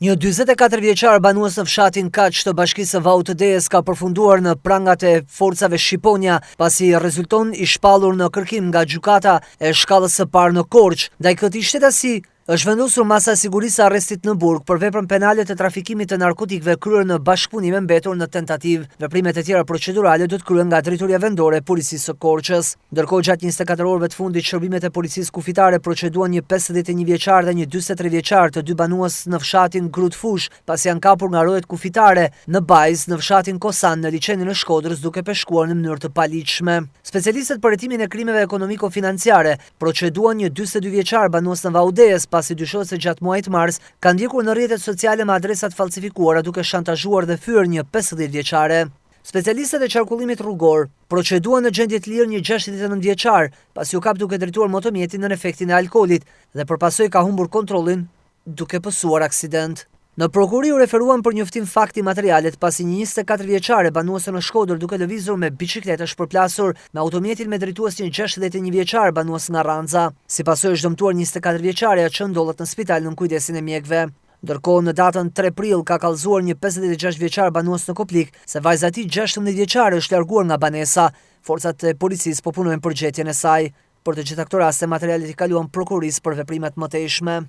Një 44 vjeçar banues në fshatin Kaq të bashkisë së VAUTD-s ka përfunduar në prangat e forcave Shqiponia pasi rezulton i shpallur në kërkim nga gjykata e shkallës së parë në Korçë. Ndaj këtij shtetësi është vendosur masa sigurisë arrestit në burg për veprën penale të trafikimit të narkotikëve kryer në bashkëpunim me mbetur në tentativë. Veprimet e tjera procedurale do të kryhen nga drejtoria vendore e policisë së Korçës. Ndërkohë gjatë 24 orëve të fundit shërbimet e policisë kufitare proceduan një 51 vjeçar dhe një 43 vjeçar të dy banues në fshatin Grutfush pasi janë kapur nga rojet kufitare në Bajzë në fshatin Kosan në liçenin e Shkodrës duke peshkuar në mënyrë të paligjshme. Specialistët për hetimin e krimeve ekonomiko-financiare proceduan një 42 vjeçar banues në VAUTD-s pasi dyshohet se gjatë muajit mars kanë ndjekur në rrjetet sociale me adresat falsifikuara duke shantazhuar dhe fyer një 50 vjeçare. Specialistët e qarkullimit rrugor proceduan në gjendje të lirë një 69 vjeçar pasi u kap duke drejtuar motomjetin në efektin e alkoolit dhe përpasoj ka humbur kontrollin duke pësuar aksident. Në prokuri u referuan për njoftim fakti materialet pasi një 24 vjeçare banuese në Shkodër duke lëvizur me biçikletë shpërplasur me automjetin me drejtues një 61 vjeçar banues nga Ranza. Si pasojë është dëmtuar 24 vjeçaria që ndodhet në spital në kujdesin e mjekëve. Ndërkohë në datën 3 prill ka kallëzuar një 56 vjeçar banues në Koplik se vajza e tij 16 vjeçare është larguar nga banesa. Forcat e policisë po punojnë për gjetjen e saj. Për të gjitha këto raste materialet i kaluan prokurisë për veprimet mëtejshme.